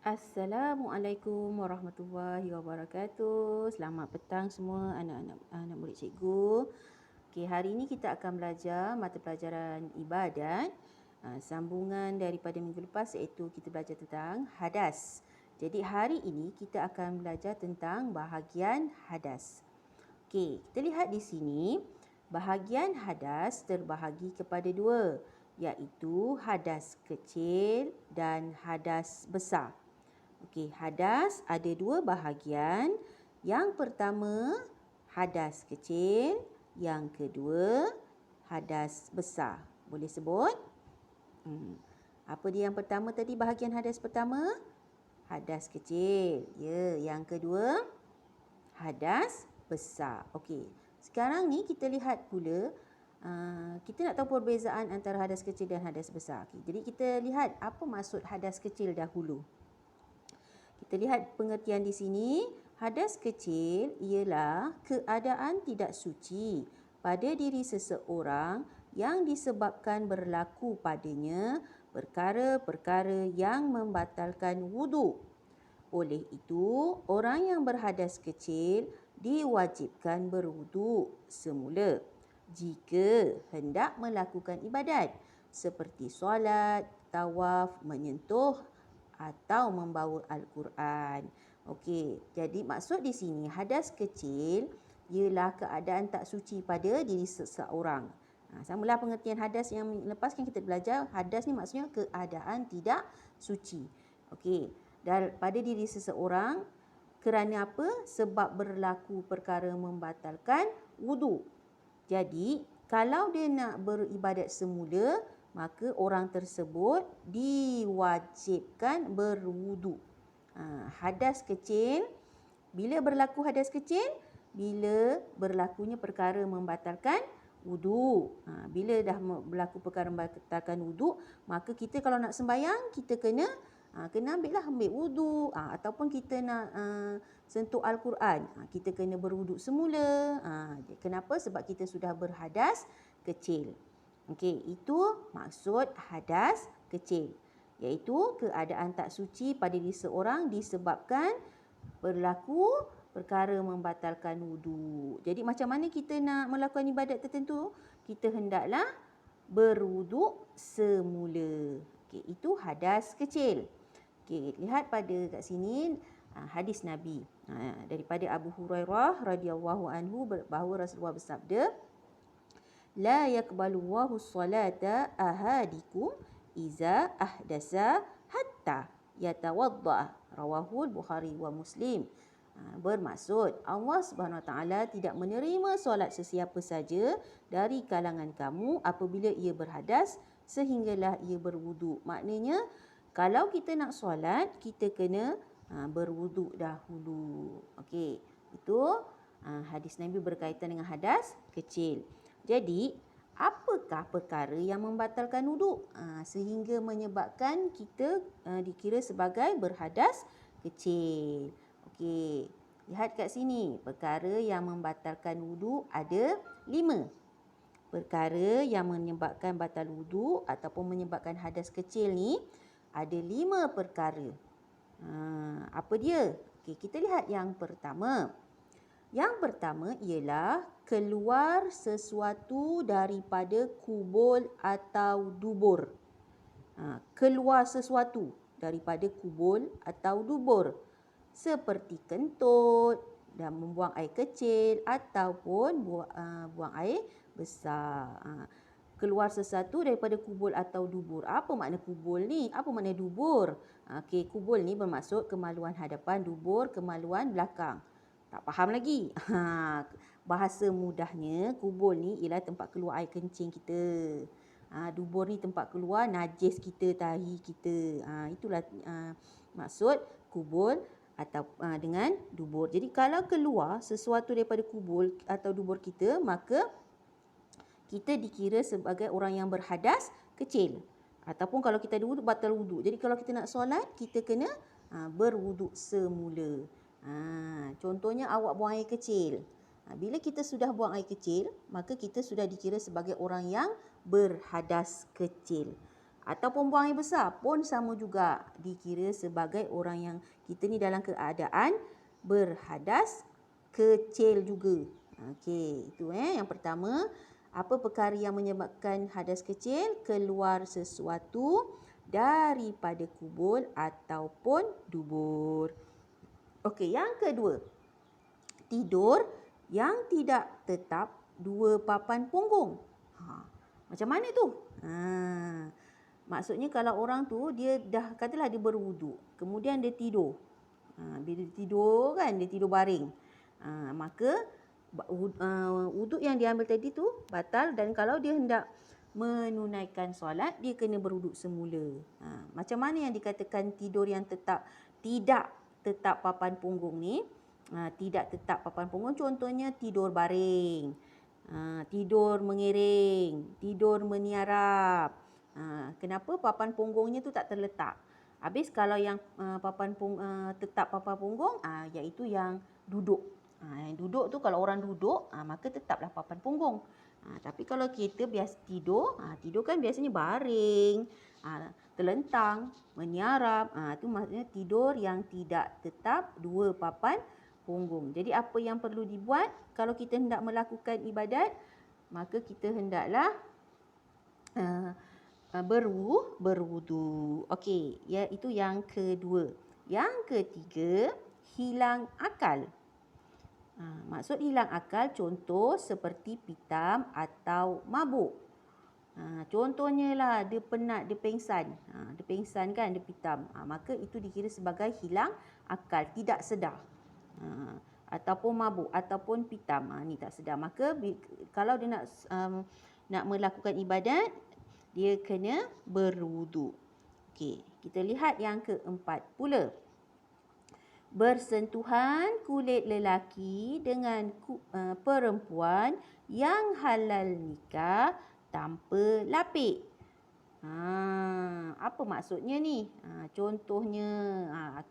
Assalamualaikum warahmatullahi wabarakatuh. Selamat petang semua anak murid cikgu. Okey, hari ini kita akan belajar mata pelajaran ibadat. Sambungan daripada minggu lepas iaitu kita belajar tentang hadas. Jadi hari ini kita akan belajar tentang bahagian hadas. Okey, kita lihat di sini bahagian hadas terbahagi kepada dua, iaitu hadas kecil dan hadas besar. Okey, hadas ada dua bahagian. Yang pertama, hadas kecil. Yang kedua, hadas besar. Boleh sebut? Apa dia yang pertama tadi, bahagian hadas pertama? Hadas kecil. Ya, yang kedua, hadas besar. Okey, sekarang ni kita lihat pula. Kita nak tahu perbezaan antara hadas kecil dan hadas besar. Okey, jadi kita lihat apa maksud hadas kecil dahulu. Kita lihat pengertian di sini. Hadas kecil ialah keadaan tidak suci pada diri seseorang yang disebabkan berlaku padanya perkara-perkara yang membatalkan wuduk. Oleh itu, orang yang berhadas kecil diwajibkan berwuduk semula jika hendak melakukan ibadat seperti solat, tawaf, menyentuh atau membawa Al-Quran. Okey, jadi maksud di sini hadas kecil ialah keadaan tak suci pada diri seseorang. Samalah pengertian hadas yang lepas kan kita belajar. Hadas ni maksudnya keadaan tidak suci. Okey, dan pada diri seseorang kerana apa? Sebab berlaku perkara membatalkan wuduk. Jadi, kalau dia nak beribadat semula, maka orang tersebut diwajibkan berwuduk. Hadas kecil, bila berlaku hadas kecil? Bila berlakunya perkara membatalkan wuduk. Bila dah berlaku perkara membatalkan wuduk, maka kita kalau nak sembahyang, kita kena ambil wuduk. Ataupun kita nak sentuh Al-Quran, kita kena berwuduk semula. Kenapa? Sebab kita sudah berhadas kecil. Okey, itu maksud hadas kecil, iaitu keadaan tak suci pada diri seorang disebabkan berlaku perkara membatalkan wuduk. Jadi macam mana kita nak melakukan ibadat tertentu? Kita hendaklah berwuduk semula. Okey, itu hadas kecil. Okey, lihat pada kat sini hadis Nabi daripada Abu Hurairah radhiyallahu anhu bahawa Rasulullah bersabda, la yaqbalullahu salata ahadikum iza ahdasa hatta yatawadda. Rawahul Bukhari wa Muslim. Bermaksud Allah Subhanahu Wa Taala tidak menerima solat sesiapa saja dari kalangan kamu apabila ia berhadas sehinggalah ia berwuduk. Maknanya kalau kita nak solat, kita kena berwuduk dahulu. Okey, itu hadis Nabi berkaitan dengan hadas kecil. Jadi, apakah perkara yang membatalkan wuduk sehingga menyebabkan kita dikira sebagai berhadas kecil? Okey, lihat kat sini. Perkara yang membatalkan wuduk ada 5. Perkara yang menyebabkan batal wuduk ataupun menyebabkan hadas kecil ni ada 5 perkara. Apa dia? Okey, kita lihat yang pertama. Yang pertama ialah keluar sesuatu daripada kubul atau dubur. Keluar sesuatu daripada kubul atau dubur. Seperti kentut dan membuang air kecil ataupun buang air besar. Keluar sesuatu daripada kubul atau dubur. Apa makna kubul ni? Apa makna dubur? Okey, kubul ni bermaksud kemaluan hadapan, dubur kemaluan belakang. Tak faham lagi. Bahasa mudahnya, kubul ni ialah tempat keluar air kencing kita. Dubur ni tempat keluar najis kita, tahi kita. Itulah maksud kubul atau dengan dubur. Jadi kalau keluar sesuatu daripada kubul atau dubur kita, maka kita dikira sebagai orang yang berhadas kecil. Ataupun kalau kita ada wuduk, batal wuduk. Jadi kalau kita nak solat, kita kena berwuduk semula. Contohnya awak buang air kecil. Bila kita sudah buang air kecil, maka kita sudah dikira sebagai orang yang berhadas kecil. ataupun buang air besar pun sama juga, dikira sebagai orang yang kita ni dalam keadaan berhadas kecil juga. Okey, itu yang pertama. Apa perkara yang menyebabkan hadas kecil? Keluar sesuatu daripada kubul ataupun dubur. Okey, yang kedua. Tidur yang tidak tetap dua papan punggung. Macam mana tu? Maksudnya kalau orang tu dia dah katalah dia berwuduk, kemudian dia tidur. Bila dia tidur kan, dia tidur baring. Maka wuduk yang diambil tadi tu batal, dan kalau dia hendak menunaikan solat, dia kena berwuduk semula. Macam mana yang dikatakan tidur yang tidak tetap papan punggung ni? Tidak tetap papan punggung, contohnya tidur baring, tidur mengiring, tidur meniarap. Kenapa papan punggungnya tu tak terletak? Habis kalau yang tetap papan punggung, iaitu yang duduk. Yang duduk tu kalau orang duduk, maka tetaplah papan punggung. Tapi kalau kita biasa tidur, tidur kan biasanya baring, terlentang, meniarap. Itu maksudnya tidur yang tidak tetap dua papan punggung. Jadi apa yang perlu dibuat kalau kita hendak melakukan ibadat? Maka kita hendaklah berwudu. Okey, itu yang kedua. Yang ketiga, hilang akal. Maksud hilang akal, contoh seperti pitam atau mabuk. Contohnya lah, dia penat, dia pengsan. Dia pengsan kan, dia pitam. Maka itu dikira sebagai hilang akal, tidak sedar. Ataupun mabuk, ataupun pitam. Ni tak sedar. Maka kalau dia nak melakukan ibadat, dia kena berwudu. Okey, kita lihat yang keempat pula. Bersentuhan kulit lelaki dengan perempuan yang halal nikah tanpa lapik. Apa maksudnya ni? Contohnya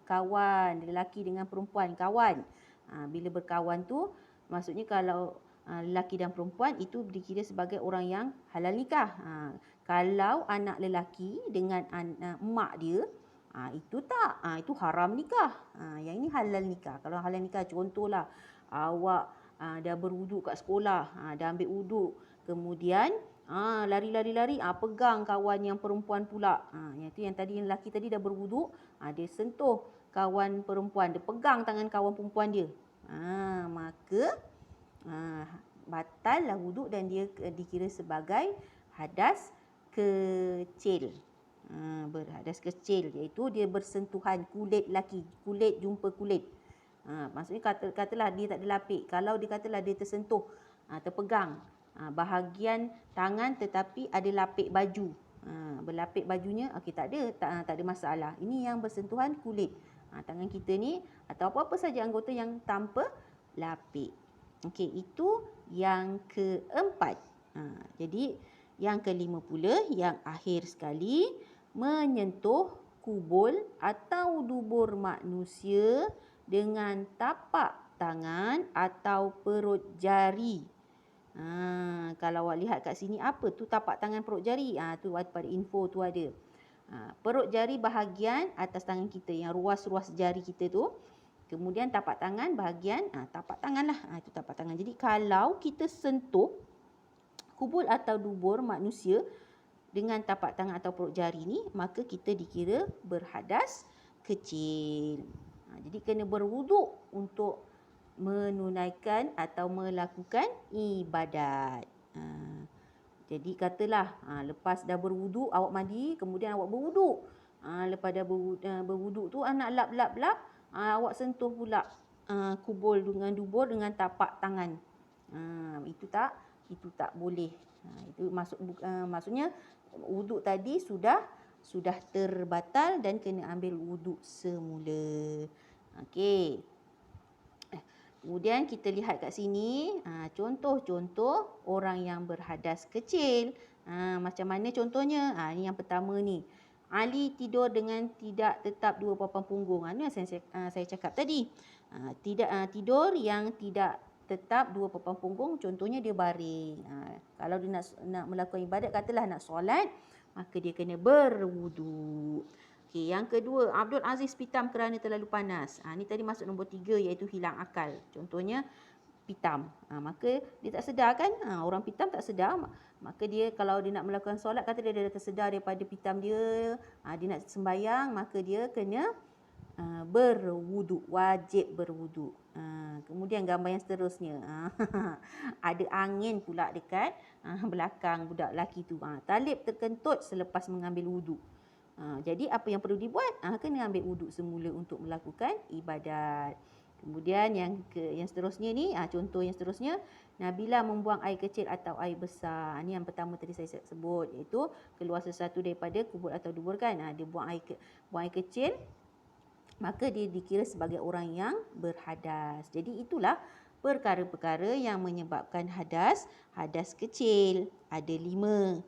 kawan lelaki dengan perempuan, kawan. Bila berkawan tu, maksudnya kalau lelaki dan perempuan itu dikira sebagai orang yang halal nikah. Kalau anak lelaki dengan mak dia, itu tak, itu haram nikah. Yang ini halal nikah. Kalau halal nikah, contohlah awak dah berwuduk kat sekolah, dah ambil wuduk, kemudian lari-lari pegang kawan yang perempuan pula. Yang tu yang tadi yang lelaki tadi dah berwuduk, dia sentuh kawan perempuan, dia pegang tangan kawan perempuan dia. Maka batallah wuduk dan dia dikira sebagai hadas kecil. Berhadas kecil, iaitu dia bersentuhan kulit lelaki, kulit jumpa kulit. Maksudnya katalah dia tak ada lapik. Kalau dia katalah dia tersentuh, terpegang bahagian tangan tetapi ada lapik baju, berlapik bajunya, okey, tak ada masalah. Ini yang bersentuhan kulit tangan kita ni atau apa-apa saja anggota yang tanpa lapik. Okey, itu yang keempat. Jadi yang kelima pula, yang akhir sekali, menyentuh kubul atau dubur manusia dengan tapak tangan atau perut jari. Kalau awak lihat kat sini, apa tu tapak tangan perut jari? Tu pada info tu ada. Perut jari bahagian atas tangan kita, yang ruas-ruas jari kita tu. Kemudian tapak tangan bahagian tapak tangan lah. Itu tapak tangan. Jadi kalau kita sentuh kubul atau dubur manusia dengan tapak tangan atau perut jari ni, maka kita dikira berhadas kecil. Jadi kena berwuduk untuk menunaikan atau melakukan ibadat. Jadi katalah lepas dah berwuduk, awak mandi, kemudian awak berwuduk. Lepas dah berwuduk tu nak lap, awak sentuh pula kubul dengan dubur dengan tapak tangan. Itu tak boleh. Itu maksudnya wuduk tadi sudah terbatal dan kena ambil wuduk semula. Okey. Kemudian kita lihat kat sini contoh-contoh orang yang berhadas kecil. Macam mana contohnya? Ini yang pertama ni. Ali tidur dengan tidak tetap dua papan punggung. Ini yang saya cakap tadi. Tidur yang tidak tetap dua papan punggung, contohnya dia baring. Kalau dia nak melakukan ibadat, katalah nak solat, maka dia kena berwuduk. Okey, yang kedua, Abdul Aziz pitam kerana terlalu panas. Ni tadi masuk nombor 3 iaitu hilang akal. Contohnya pitam. Maka dia tak sedar kan? Orang pitam tak sedar. Maka dia kalau dia nak melakukan solat, kata dia dah tersedar daripada pitam dia. Dia nak sembahyang, maka dia kena berwuduk, wajib berwuduk. Kemudian gambar yang seterusnya. Ada angin pula dekat belakang budak lelaki tu. Talib terkentut selepas mengambil wuduk. Jadi apa yang perlu dibuat? Kena ambil wuduk semula untuk melakukan ibadat. Kemudian yang seterusnya ni, contoh yang seterusnya, Nabila membuang air kecil atau air besar. Ini yang pertama tadi saya sebut, iaitu keluar sesuatu daripada kubur atau dubur kan. Dia buang air kecil, maka dia dikira sebagai orang yang berhadas. Jadi itulah perkara-perkara yang menyebabkan hadas kecil. Ada 5.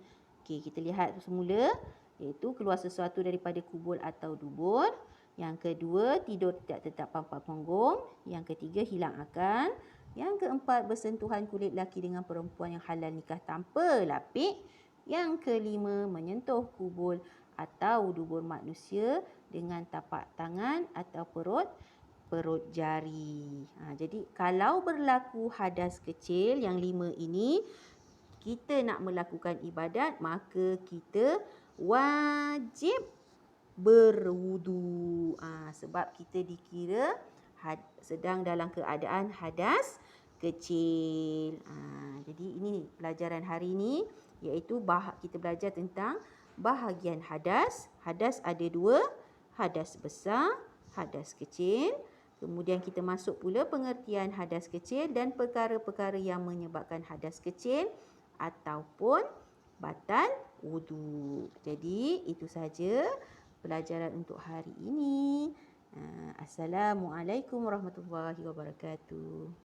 Okey, kita lihat semula, iaitu keluar sesuatu daripada kubur atau dubur. Yang kedua, tidur tidak tetap pangkal punggung. Yang ketiga, hilang akal. Yang keempat, bersentuhan kulit lelaki dengan perempuan yang halal nikah tanpa lapik. Yang kelima, menyentuh kubur atau dubur manusia dengan tapak tangan atau perut jari. Jadi kalau berlaku hadas kecil yang 5 ini, kita nak melakukan ibadat, maka kita wajib berwudu. Sebab kita dikira sedang dalam keadaan hadas kecil. Jadi ini pelajaran hari ini, iaitu kita belajar tentang bahagian hadas. Hadas ada 2, hadas besar, hadas kecil. Kemudian kita masuk pula pengertian hadas kecil dan perkara-perkara yang menyebabkan hadas kecil ataupun batal wudu. Jadi itu saja pelajaran untuk hari ini. Assalamualaikum warahmatullahi wabarakatuh.